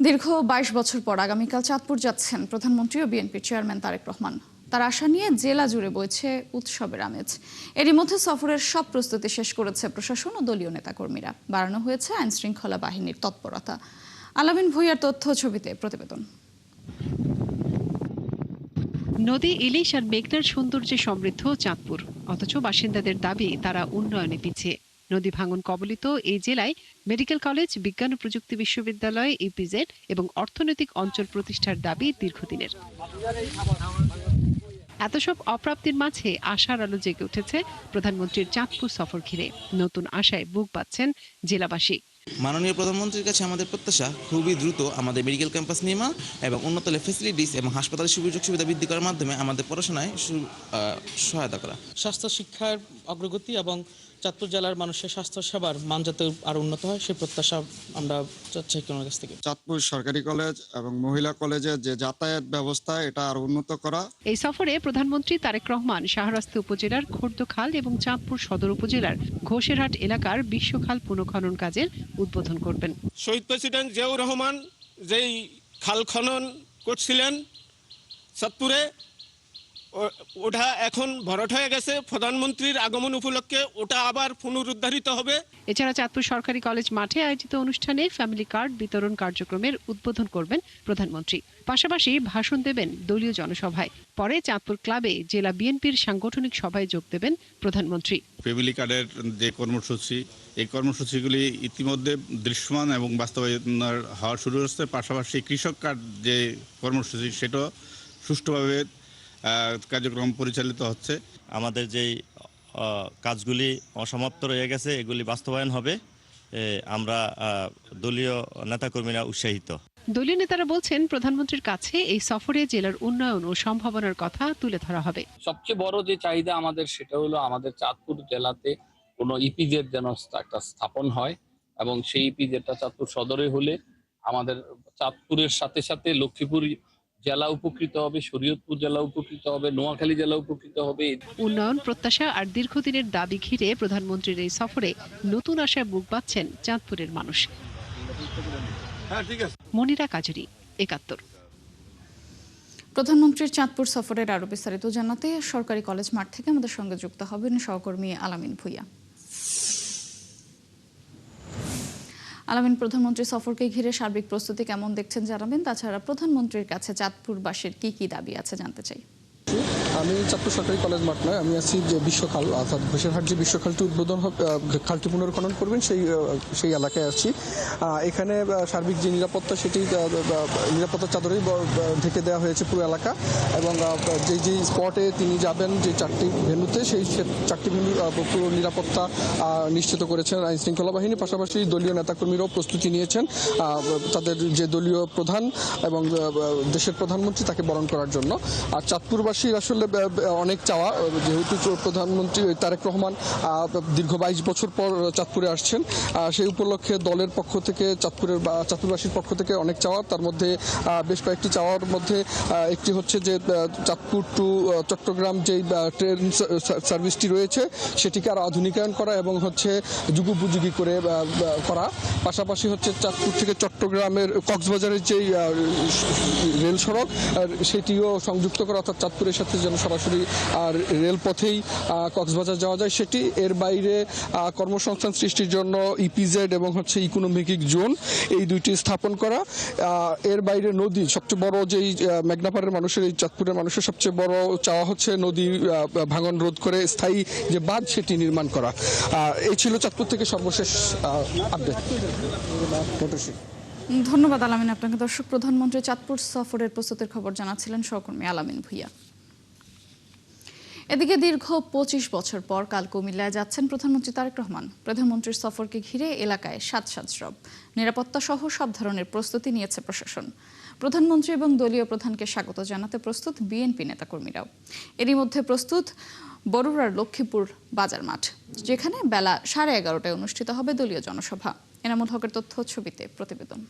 দীর্ঘ ২২ বছর পর আগামীকাল চাঁদপুর যাচ্ছেন প্রধানমন্ত্রী ও বিএনপির চেয়ারম্যান তারেক রহমান। তার আশা নিয়ে জেলা জুড়ে বইছে উৎসবের আমেজ। এরই মধ্যে সফরের সব প্রস্তুতি শেষ করেছে প্রশাসন ও দলীয় নেতাকর্মীরা। বাড়ানো হয়েছে আইন শৃঙ্খলা বাহিনীর তৎপরতা। আলামিন ভূঁইয়ার তথ্য ছবিতে প্রতিবেদন। নদী, ইলিশ আর মেঘনার সৌন্দর্যে সমৃদ্ধ চাঁদপুর, অথচ বাসিন্দাদের দাবি তারা উন্নয়নে পিছিয়ে। নদী ভাঙন কবলিত এই জেলায় মেডিকেল কলেজ, বিজ্ঞান ও প্রযুক্তি বিশ্ববিদ্যালয়, ইপিজেড এবং অর্থনৈতিক অঞ্চল প্রতিষ্ঠার দাবি দীর্ঘদিনের। এত সব অপ্রাপ্তির মাঝে আশার আলো জেগে উঠেছে প্রধানমন্ত্রীর চাঁদপুর সফর ঘিরে। নতুন আশায় বুক বাঁধছেন জেলাবাসী। মাননীয় প্রধানমন্ত্রীর কাছে আমাদের প্রত্যাশা খুবই দ্রুত আমাদের মেডিকেল ক্যাম্পাস নির্মাণ এবং উন্নত ফেসিলিটিস এবং হাসপাতালের সুযোগ সুবিধা বৃদ্ধি করার মাধ্যমে আমাদের পড়াশোনায় সহায়তা করা। স্বাস্থ্য শিক্ষার অগ্রগতি এবং চাঁদপুর জেলার মানুষের স্বাস্থ্য সেবার মান যাতে আরও উন্নত হয় সেই প্রত্যাশা আমরা চাচ্ছি ওনার কাছ থেকে। চাঁদপুর সরকারি কলেজ এবং মহিলা কলেজের যে যাতায়াত ব্যবস্থা এটা আরো উন্নত করা। এই সফরে প্রধানমন্ত্রী তারেক রহমান শাহরাস্তি উপজেলার খোর্দখাল এবং চাঁদপুর সদর উপজেলার ঘোষেরহাট এলাকার বিশ্বখাল পুনঃখনন কাজের উদ্বোধন করবেন। শহীদ প্রেসিডেন্ট জিয়াউর রহমান যেই খাল খনন করছিলেন চাঁদপুরে, ওটা এখন ভরাট হয়ে গেছে। প্রধানমন্ত্রীর আগমন উপলক্ষে ওটা আবার পুনরুদ্ধারিত হবে। এছাড়া চাঁদপুর সরকারি কলেজ মাঠে আয়োজিত অনুষ্ঠানে ফ্যামিলি কার্ড বিতরণ কার্যক্রমের উদ্বোধন করবেন প্রধানমন্ত্রী। পাশাপাশি ভাষণ দেবেন দলীয় জনসভায়। পরে চাঁদপুর ক্লাবে জেলা বিএনপির সাংগঠনিক সভায় যোগ দেবেন প্রধানমন্ত্রী। ফ্যামিলি কার্ডের যে কর্মসূচি, এই কর্মসূচিগুলি ইতিমধ্যে দৃশ্যমান এবং বাস্তবায়ন হওয়া শুরু হচ্ছে। পাশাপাশি কৃষক কার্ড যে কর্মসূচি সেটাও সুষ্ঠুভাবে কার্যক্রম পরিচালিত হচ্ছে। আমাদের যেই কাজগুলি অসমাপ্ত রয়ে গেছে এগুলি বাস্তবায়ন হবে। আমরা দলীয় নেতাকর্মীরা উৎসাহিত। দলীয় নেতারা বলছেন প্রধানমন্ত্রীর কাছে এই সফরে জেলার উন্নয়ন ও সম্ভাবনার কথা তুলে ধরা হবে। সবচেয়ে বড় যে চাহিদা আমাদের সেটা হলো আমাদের চাঁদপুর জেলাতে কোনো ইপিজেড যেন একটা স্থাপন হয় এবং সেই ইপিজেডটা চাঁদপুর সদরে হলে আমাদের চাঁদপুরের সাথে সাথে লক্ষ্মীপুর জেলা উপকৃত হবে, শরীয়তপুর জেলা উপকৃত হবে, নোয়াখালী জেলা উপকৃত হবে। উন্নয়ন প্রত্যাশা আর দীর্ঘদিনের দাবি ঘিরে প্রধানমন্ত্রীর এই সফরে নতুন আশায় বুক বাঁধছেন চাঁদপুরের মানুষ। মনিরা কাজুরি, ৭১। প্রধানমন্ত্রীর চাঁদপুর সফরের আরো বিস্তারিত জানাতে সরকারি কলেজ মাঠ থেকে আমাদের সঙ্গে যুক্ত হবেন সহকর্মী আলামিন ভূঁইয়া। আলামিন, প্রধানমন্ত্রী সফরকে ঘিরে সার্বিক প্রস্তুতি কেমন দেখছেন জানাবেন। তাছাড়া প্রধানমন্ত্রীর কাছে চাঁদপুরবাসীর কি দাবি আছে জানতে চাই। আমি চাঁদপুর সরকারি কলেজ মাঠ নয়, আমি আছি যে বিশ্বখাল, অর্থাৎ ঘোষেরহাট যে বিশ্বখালটি উদ্বোধন খালটি পুনর্খনন করবেন সেই এলাকায় আছি। এখানে সার্বিক যে নিরাপত্তা সেটি নিরাপত্তার চাদরেই ঢেকে দেওয়া হয়েছে পুরো এলাকা এবং যে স্পটে তিনি যাবেন যে 4টি ভেন্যুতে সেই 4টি ভেন্যু পুরো নিরাপত্তা নিশ্চিত করেছেন আইন শৃঙ্খলা বাহিনী। পাশাপাশি দলীয় নেতাকর্মীরাও প্রস্তুতি নিয়েছেন তাদের যে দলীয় প্রধান এবং দেশের প্রধানমন্ত্রী তাকে বরণ করার জন্য। আর চাঁদপুরবাসীর আসলে অনেক চাওয়া, যেহেতু প্রধানমন্ত্রী তারেক রহমান দীর্ঘ 22 বছর পর চাঁদপুরে আসছেন, সেই উপলক্ষে দলের পক্ষ থেকে চাঁদপুরবাসীর পক্ষ থেকে অনেক চাওয়া। তার মধ্যে বেশ কয়েকটি চাওয়ার মধ্যে একটি হচ্ছে যে চাঁদপুর টু চট্টগ্রাম যেই ট্রেন সার্ভিসটি রয়েছে সেটিকে আরও আধুনিকায়ন করা এবং হচ্ছে যুগোপযোগী করে করা। পাশাপাশি হচ্ছে চাঁদপুর থেকে চট্টগ্রামের কক্সবাজারের যেই রেল সড়ক সেটিও সংযুক্ত করা, অর্থাৎ চাঁদপুরের সাথে যেন সরাসরি রেলপথেই কক্সবাজার যাওয়া যায় সেটি। এর বাইরে কর্মসংস্থান সৃষ্টির জন্য ইপিজেড এবং হচ্ছে ইকোনমিক জোন এই দুইটি স্থাপন করা। এর বাইরে নদী, সবচেয়ে বড় যেই মেঘনাপাড়ের মানুষের, এই চাঁদপুরের মানুষের সবচেয়ে বড় চাওয়া হচ্ছে নদী ভাঙন রোধ করে স্থায়ী যে বাঁধ সেটি নির্মাণ করা। এই ছিল চাঁদপুর থেকে সর্বশেষ আপডেট। ধন্যবাদ আলামিন আপনাকে। দর্শক, প্রধানমন্ত্রী চাঁদপুর সফরের প্রস্তুতির খবর জানাচ্ছিলেন সহকর্মী আলামিন ভূঁইয়া। এদিকে দীর্ঘ 25 বছর পর কাল কুমিল্লায় যাচ্ছেন প্রধানমন্ত্রী তারেক রহমান। প্রধানমন্ত্রীর সফরকে ঘিরে এলাকায় সাজ রব। নিরাপত্তা সহ সব ধরনের প্রস্তুতি নিয়েছে প্রশাসন। প্রধানমন্ত্রী এবং দলীয় প্রধানকে স্বাগত জানাতে প্রস্তুত বিএনপি নেতাকর্মীরাও। এরই মধ্যে প্রস্তুত বরুড়ার লক্ষ্মীপুর বাজার মাঠ, যেখানে বেলা 11:30টায় অনুষ্ঠিত হবে দলীয় জনসভা। এনামুল হকের তথ্য ছবিতে প্রতিবেদন।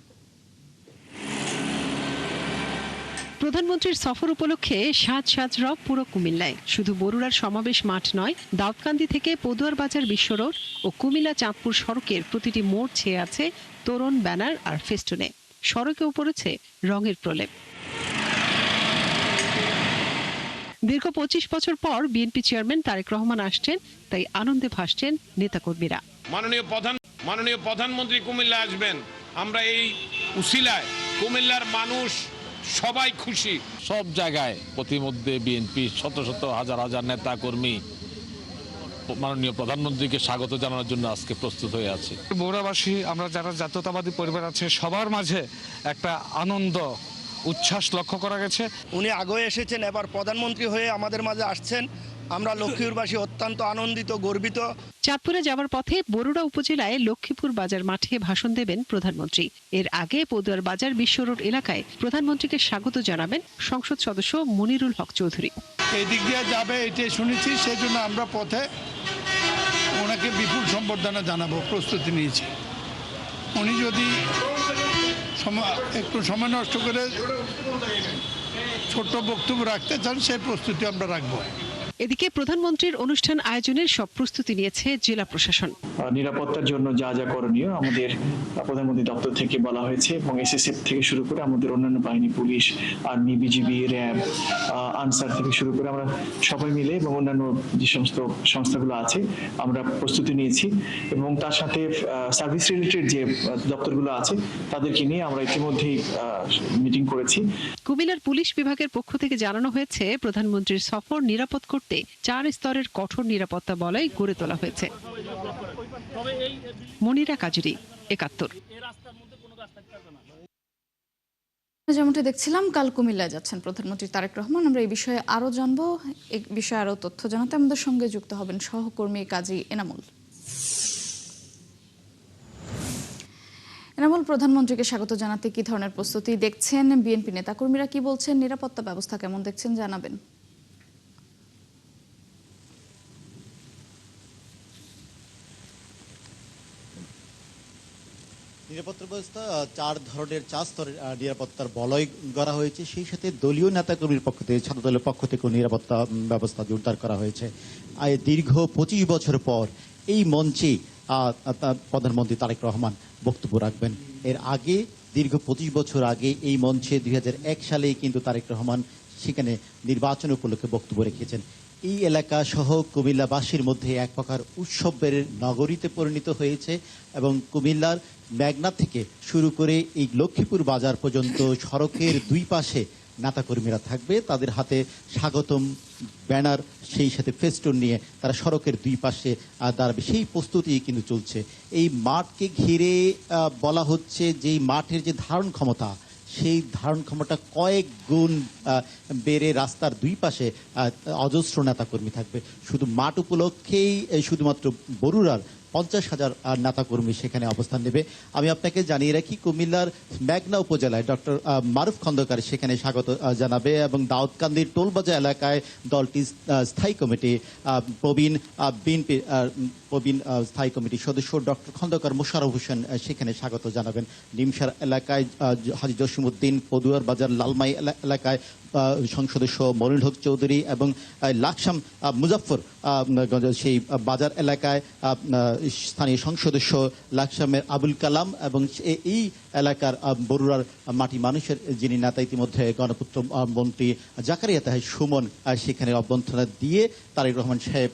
প্রধানমন্ত্রীর সফর উপলক্ষে সাজ রব পুরো কুমিল্লায়। শুধু বরুড়ার সমাবেশ মাঠ নয়, দাউদকান্দি থেকে পদুয়ার বাজার বিশ্ব রোড ও কুমিল্লা চাঁদপুর সড়কের প্রতিটি মোড় ছেয়ে আছে তোরণ, ব্যানার আর ফেস্টুনে। সড়কেও পড়েছে রঙের প্রলেপ। দীর্ঘ 25 বছর পর বিএনপি চেয়ারম্যান তারেক রহমান আসছেন, তাই আনন্দে ভাসছেন নেতাকর্মীরা। মাননীয় প্রধানমন্ত্রী কুমিল্লা আসবেন, আমরা এই উসিলায় কুমিল্লার মানুষ সবাই খুশি। সব জায়গায় প্রতিমধ্যে বিএনপি শত শত হাজার হাজার নেতা কর্মী মাননীয় প্রধানমন্ত্রীকে স্বাগত জানানোর জন্য আজকে প্রস্তুত হয়ে আছে। বগুড়াবাসী, আমরা যারা জাতীয়তাবাদী পরিবার আছে, সবার মাঝে একটা আনন্দ উচ্ছ্বাস লক্ষ্য করা গেছে। উনি আগে এসেছেন, এবার প্রধানমন্ত্রী হয়ে আমাদের মাঝে আসছেন। আমরা লক্ষ্মীপুরবাসী অত্যন্ত আনন্দিত, গর্বিত। চাঁদপুরে যাওয়ার পথে বরুড়া উপজেলায় লক্ষ্মীপুর বাজার মাঠে ভাষণ দেবেন প্রধানমন্ত্রী। এর আগে পদুয়ার বাজার বিশ্ব রোড এলাকায় প্রধানমন্ত্রীকে স্বাগত জানাবেন সংসদ সদস্য মনিরুল হক চৌধুরী। এই দিক দিয়ে যাবে এটাই শুনেছি, সেই জন্য আমরা পথে ওনাকে বিপুল সম্বর্ধনা জানাবো, প্রস্তুতি নিয়েছি। উনি যদি একটু সময় নষ্ট করে ছোট্ট বক্তব্য রাখতে চান, সেই প্রস্তুতি আমরা রাখবো। এদিকে প্রধানমন্ত্রীর অনুষ্ঠান আয়োজনের সব প্রস্তুতি নিয়েছে জেলা প্রশাসন। নিরাপত্তার জন্য যা যা করণীয় আমাদের প্রধানমন্ত্রী দপ্তর থেকে বলা হয়েছে এবং এসএসএফ থেকে শুরু করে আমাদের অন্যান্য বাহিনী, police, army, BGB, RAB, answer থেকে শুরু করে আমরা সবাই মিলে এবং অন্যান্য যে সমস্ত সংস্থাগুলো আছে আমরা প্রস্তুতি নিয়েছি এবং তার সাথে সার্ভিস রিলেটেড যে দপ্তরগুলো আছে তাদেরকে নিয়ে আমরা ইতিমধ্যেই মিটিং করেছি। কুমিল্লার পুলিশ বিভাগের পক্ষ থেকে জানানো হয়েছে প্রধানমন্ত্রীর সফর নিরাপদ করতে 4 স্তরের কঠোর নিরাপত্তা বলয় গড়ে তোলা হয়েছে। মনিরা কাজরি, 71। যেমনটি দেখছিলাম, কাল কুমিল্লায় যাচ্ছেন প্রধানমন্ত্রী তারেক রহমান। আমরা এই বিষয়ে আরো জানবো, এই বিষয়ে আরো তথ্য জানাতে আমাদের সঙ্গে যুক্ত হবেন সহকর্মী কাজী এনামুল। এনামুল, প্রধানমন্ত্রীকে স্বাগত জানাতে কি ধরনের প্রস্তুতি দেখছেন? বিএনপি নেতাকর্মীরা কি বলছেন? নিরাপত্তা ব্যবস্থা কেমন দেখছেন, জানাবেন। নিরাপত্তা ব্যবস্থা 4 স্তরের নিরাপত্তার বলয় করা হয়েছে। সেই সাথে দলীয় নেতাকর্মীর পক্ষ থেকে, ছাত্র দলের পক্ষ থেকেও নিরাপত্তা ব্যবস্থা জোরদার করা হয়েছে। দীর্ঘ 25 বছর পর এই মঞ্চে প্রধানমন্ত্রী তারেক রহমান বক্তব্য রাখবেন। এর আগে দীর্ঘ 25 বছর আগে এই মঞ্চে 2001 সালে কিন্তু তারেক রহমান সেখানে নির্বাচন উপলক্ষে বক্তব্য রেখেছেন। এই এলাকা সহ কুমিল্লাবাসীর মধ্যে এক প্রকার উৎসবের নগরীতে পরিণত হয়েছে এবং কুমিল্লার মেঘনা থেকে শুরু করে এই লক্ষ্মীপুর বাজার পর্যন্ত সড়কের দুই পাশে নেতাকর্মীরা থাকবে, তাদের হাতে স্বাগতম ব্যানার, সেই সাথে ফেস্টুন নিয়ে তারা সড়কের দুই পাশে দাঁড়াবে। সেই প্রস্তুতি কিন্তু চলছে। এই মাঠকে ঘিরে বলা হচ্ছে যে মাঠের যে ধারণ ক্ষমতা, সেই ধারণ ক্ষমতা কয়েক গুণ বেড়ে রাস্তার দুই পাশে অজস্র নেতাকর্মী থাকবে। শুধু মাঠ উপলক্ষেই শুধুমাত্র বরুড়ার 50,000 নেতাকর্মী সেখানে অবস্থান নেবে। আমি আপনাকে জানিয়ে রাখি, কুমিল্লার মেঘনা উপজেলায় ডক্টর মারুফ খন্দকার সেখানে স্বাগত জানাবে এবং দাউদকান্দির টোলবাজা এলাকায় দলটির স্থায়ী কমিটি প্রবীণ স্থায়ী কমিটির সদস্য ডক্টর খন্দকার মোশাররফ হোসেন সেখানে স্বাগত জানাবেন। নিমসার এলাকায় হাজী জসিমউদ্দিন, পদুয়ার বাজার লালমাই এলাকায় সংসদস্য মনিরুল হক চৌধুরী এবং লাকসাম মুজাফফর সেই বাজার এলাকায় স্থানীয় সংসদস্য লাকসামের আবুল কালাম এবং এই এলাকার বরুড়ার মাটি মানুষের যিনি নেতা, ইতিমধ্যে গণপূর্ত মন্ত্রী জাকারিয়া তাহের সুমন সেখানে অভ্যর্থনা দিয়ে তারেক রহমান সাহেব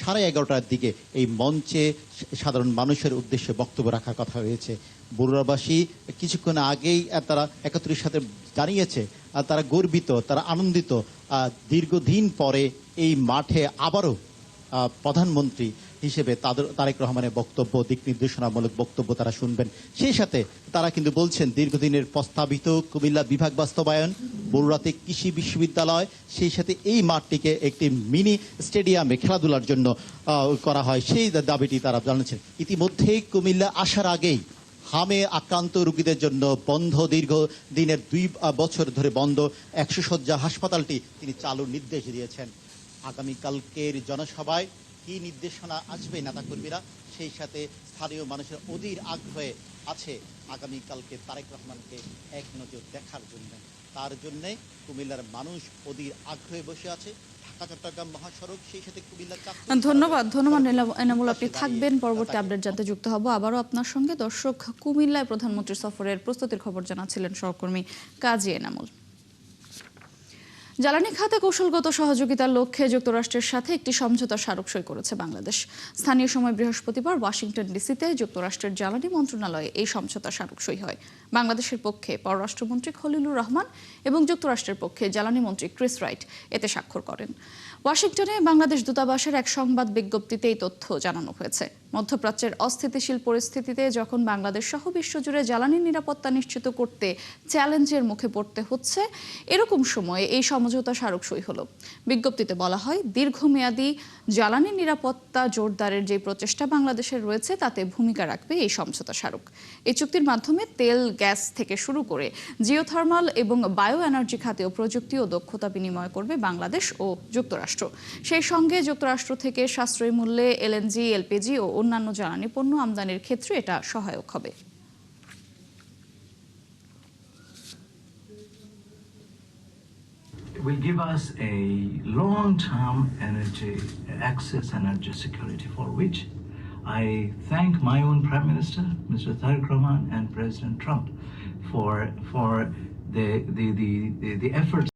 11:30টার দিকে এই মঞ্চে সাধারণ মানুষের উদ্দেশ্যে বক্তব্য রাখার কথা হয়েছে। বরুড়াবাসী কিছুক্ষণ আগেই তারা 71-এর সাথে জানিয়েছে তারা গর্বিত, তারা আনন্দিত। দীর্ঘদিন পরে এই মাঠে আবারও প্রধানমন্ত্রী হিসেবে তারেক রহমানের বক্তব্য, দিক নির্দেশনামূলক বক্তব্য তারা শুনবেন। সেই সাথে তারা কিন্তু বলছেন দীর্ঘদিনের প্রস্তাবিত কুমিল্লা বিভাগ বাস্তবায়ন, বরুড়াতে কৃষি বিশ্ববিদ্যালয়, সেই সাথে এই মাঠটিকে একটি মিনি স্টেডিয়ামে খেলাধুলার জন্য করা হয়, সেই দাবিটি তারা জানাচ্ছেন। ইতিমধ্যেই কুমিল্লা আসার আগেই হামে আক্রান্ত রোগীদের জন্য বন্ধ, দীর্ঘ দিনের 2 বছর ধরে বন্ধ 100 শয্যা হাসপাতালটি তিনি চালুর নির্দেশ দিয়েছেন। আগামীকালকের জনসভায় কি নির্দেশনা আসবে নেতাকর্মীরা, সেই সাথে স্থানীয় মানুষের অধীর আগ্রহে আছে আগামীকালকে তারেক রহমানকে এক নজর দেখার জন্য। তার জন্যে কুমিল্লার মানুষ অধীর আগ্রহে বসে আছে। চট্টগ্রাম মহাসড়ক সেই সাথে কুমিল্লা ধন্যবাদ এনামুল, আপনি থাকবেন। পরবর্তী আপডেট জানতে যুক্ত হব আবারও আপনার সঙ্গে। দর্শক, কুমিল্লায় প্রধানমন্ত্রী সফরের প্রস্তুতির খবর জানাচ্ছিলেন সহকর্মী কাজী এনামুল। জ্বালানি খাতে কৌশলগত সহযোগিতার লক্ষ্যে যুক্তরাষ্ট্রের সাথে একটি সমঝোতা স্মারক সই করেছে বাংলাদেশ। স্থানীয় সময় বৃহস্পতিবার ওয়াশিংটন ডিসিতে যুক্তরাষ্ট্রের জ্বালানি মন্ত্রণালয়ে এই সমঝোতা স্মারক সই হয়। বাংলাদেশের পক্ষে পররাষ্ট্রমন্ত্রী খলিলুর রহমান এবং যুক্তরাষ্ট্রের পক্ষে জ্বালানি মন্ত্রী ক্রিস রাইট এতে স্বাক্ষর করেন। ওয়াশিংটনে বাংলাদেশ দূতাবাসের এক সংবাদ বিজ্ঞপ্তিতে এই তথ্য জানানো হয়েছে। মধ্যপ্রাচ্যের অস্থিতিশীল পরিস্থিতিতে যখন বাংলাদেশ সহ বিশ্বজুড়ে জ্বালানি নিরাপত্তা নিশ্চিত করতে চ্যালেঞ্জের মুখে পড়তে হচ্ছে, এরকম সময়ে এই সমঝোতা স্মারক সই হলো। বিজ্ঞপ্তিতে বলা হয়, দীর্ঘমেয়াদী জ্বালানি নিরাপত্তা জোরদারের যে প্রচেষ্টা বাংলাদেশের রয়েছে তাতে ভূমিকা রাখবে এই সমঝোতা স্মারক। এই চুক্তির মাধ্যমে তেল, গ্যাস থেকে শুরু করে জিওথার্মাল এবং বায়ো এনার্জি খাতেও প্রযুক্তি ও দক্ষতা বিনিময় করবে বাংলাদেশ ও যুক্তরাষ্ট্র। সেই সঙ্গে যুক্তরাষ্ট্র থেকে সাশ্রয়ী মূল্যে এলএনজি, এলপিজি ও অন্যান্য জ্বালানি পণ্য আমদানির ক্ষেত্রে এটা সহায়ক হবে। It will give us a long-term energy access, energy security, for which I thank my own Prime Minister, Mr. Tariq Rahman, and President Trump for the efforts